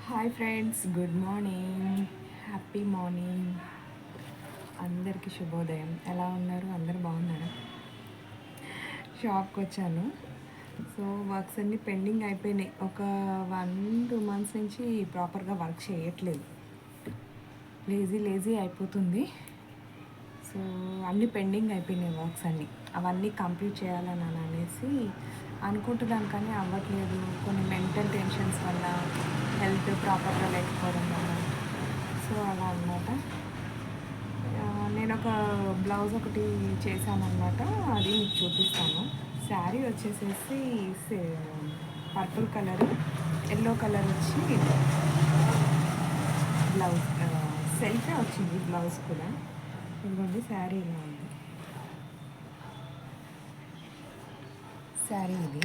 Hi friends, good morning, happy morning. అందరికీ శుభోదయం. ఎలా ఉన్నారు? అందరు బాగున్నారా? షాప్కి వచ్చాను. సో వర్క్స్ అన్నీ పెండింగ్ అయిపోయినాయి. ఒక 1-2 మంత్స్ నుంచి ప్రాపర్గా వర్క్ చేయట్లేదు. లేజీ అయిపోతుంది. సో అన్నీ పెండింగ్ అయిపోయినాయి వర్క్స్ అన్నీ. అవన్నీ కంప్లీట్ చేయాలని అనేసి అనుకుంటున్నాను, కానీ అవ్వట్లేదు. కొన్ని మెంటల్ టెన్షన్స్ వల్ల, హెల్త్ ప్రాపర్గా లేకపోవడం వల్ల. సో అలా అనమాట. నేను ఒక బ్లౌజ్ ఒకటి చేశాను అనమాట. అది మీకు చూపిస్తాను. శారీ వచ్చేసేసి పర్పుల్ కలర్, ఎల్లో కలర్ వచ్చి బ్లౌజ్ సెల్ఫే వచ్చింది. బ్లౌజ్ కూడా ఇదిగోండి. శారీ ఇలా ఉంది. శారీ ఇది.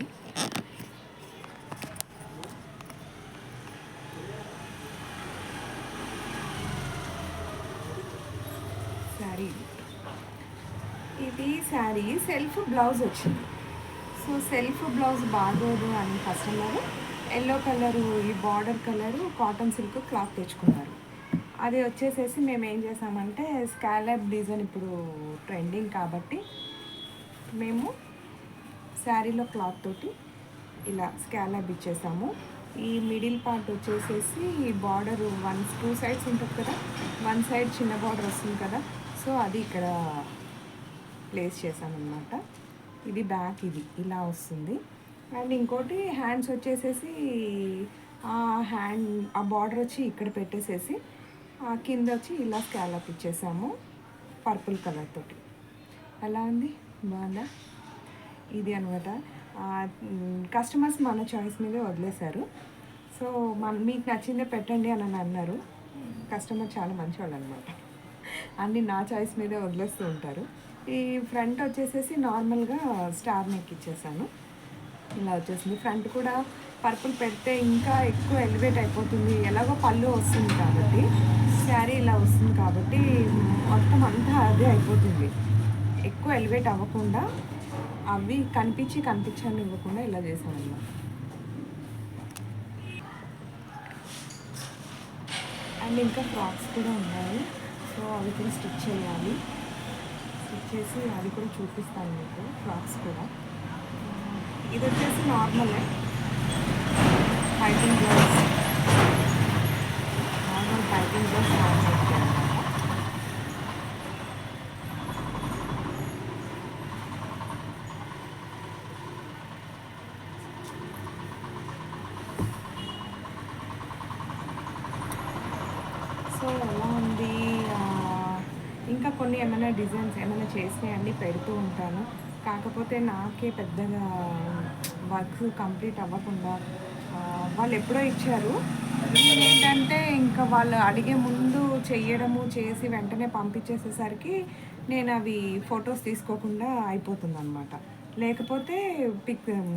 శారీ ఇది శారీ సెల్ఫ్ బ్లౌజ్ వచ్చింది. సో సెల్ఫ్ బ్లౌజ్ బాగోదు అని కస్టమర్ ఎల్లో కలరు, ఈ border colour cotton silk cloth తెచ్చుకున్నారు. అది వచ్చేసేసి మేము ఏం చేసామంటే, స్కాలప్ డిజైన్ ఇప్పుడు ట్రెండింగ్ కాబట్టి మేము శారీలో క్లాత్ తోటి ఇలా స్కాలప్ ఇచ్చేసాము. ఈ మిడిల్ పార్ట్ వచ్చేసేసి బార్డర్ 2 సైడ్స్ ఉంటుంది కదా, 1 సైడ్ చిన్న బార్డర్ వస్తుంది కదా. సో అది ఇక్కడ ప్లేస్ చేసామన్నమాట. ఇది బ్యాక్, ఇది ఇలా వస్తుంది. అండ్ ఇంకోటి హ్యాండ్స్ వచ్చేసేసి ఆ బార్డర్ వచ్చి ఇక్కడ పెట్టేసేసి కింద వచ్చి ఇలా స్కాలప్ ఇచ్చేసాము పర్పుల్ కలర్ తోటి. ఎలా ఉంది? బాగుందా? ఇది అనమాట. కస్టమర్స్ మన చాయిస్ మీదే వదిలేశారు. సో మీకు నచ్చిందే పెట్టండి అని అన్నారు. కస్టమర్ చాలా మంచివాళ్ళు అనమాట. అన్నీ నా చాయిస్ మీదే వదిలేస్తూ ఉంటారు. ఈ ఫ్రంట్ వచ్చేసేసి నార్మల్గా స్టార్ నెక్ ఇచ్చేసాను. ఇలా వచ్చేసింది. ఫ్రంట్ కూడా పర్పుల్ పెడితే ఇంకా ఎక్కువ ఎలివేట్ అయిపోతుంది. ఎలాగో పళ్ళు వస్తుంది కాబట్టి, శారీ ఇలా వస్తుంది కాబట్టి మొత్తం అంతా అదే అయిపోతుంది. ఎక్కువ ఎలివేట్ అవ్వకుండా, అవి కనిపించని ఇవ్వకుండా ఇలా చేశాను అన్నమాట. అండ్ ఇంకా ఫ్రాక్స్ కూడా ఉన్నాయి. సో అవి కూడా స్టిచ్ చేయాలి. స్టిచ్ చేసి అది కూడా చూపిస్తాను మీకు. ఫ్రాక్స్ కూడా ఇది వచ్చేసి నార్మలే piping blouse. Normal piping blouse అనమాట. సో ఎలా ఉంది? ఇంకా కొన్ని ఏమైనా డిజైన్స్ ఏమైనా చేసినవన్నీ పెడుతూ ఉంటాను. కాకపోతే నాకే పెద్దగా వర్క్ కంప్లీట్ అవ్వకుండా, వాళ్ళు ఎప్పుడో ఇచ్చారు. ఏంటంటే ఇంకా వాళ్ళు అడిగే ముందు చెయ్యడము, చేసి వెంటనే పంపించేసేసరికి నేను అవి ఫొటోస్ తీసుకోకుండా అయిపోతుందన్నమాట. లేకపోతే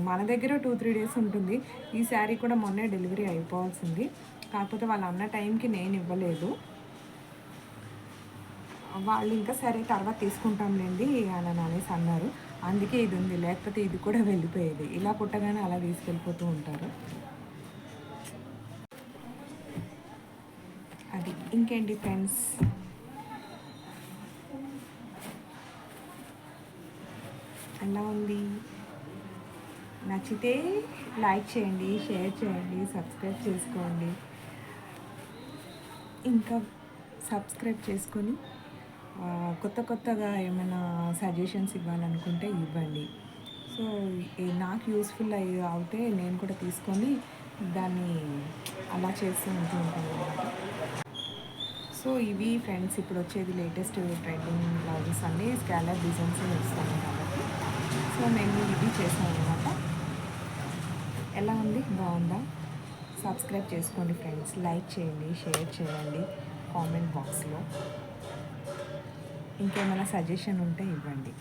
మన దగ్గర 2-3 డేస్ ఉంటుంది. ఈ శారీ కూడా మొన్నే డెలివరీ అయిపోవాల్సింది. కాకపోతే వాళ్ళు అన్న టైంకి నేను ఇవ్వలేదు. వాళ్ళు ఇంకా సరే తర్వాత తీసుకుంటాంలేండి అని అనేసి అన్నారు. అందుకే ఇది ఉంది. లేకపోతే ఇది కూడా వెళ్ళిపోయేది. ఇలా పుట్టగానే అలా తీసుకెళ్ళిపోతూ ఉంటారు. అది ఇంకేంటి ఫ్రెండ్స్, ఎలా ఉంది? నచ్చితే లైక్ చేయండి, షేర్ చేయండి, సబ్స్క్రైబ్ చేసుకోండి. ఇంకా సబ్స్క్రైబ్ చేసుకొని కొత్తగా ఏమైనా సజెషన్స్ ఇవ్వాలనుకుంటే ఇవ్వండి. సో నాకు యూస్ఫుల్ అవుతే నేను కూడా తీసుకొని దాన్ని అలా చేస్తూ ఉంటాను అన్నమాట. సో ఇవి ఫ్రెండ్స్ ఇప్పుడు వచ్చేది లేటెస్ట్ ట్రెండింగ్ బ్లౌజెస్ అన్నీ స్కాలప్ డిజైన్స్ వస్తాను కాబట్టి, సో నేను ఇది చేశాను అనమాట. ఎలా ఉంది? బాగుందా? సబ్స్క్రైబ్ చేసుకోండి ఫ్రెండ్స్. లైక్ చేయండి, షేర్ చేయండి. కామెంట్ బాక్స్లో ఇంకేమైనా సజెషన్ ఉంటే ఇవ్వండి.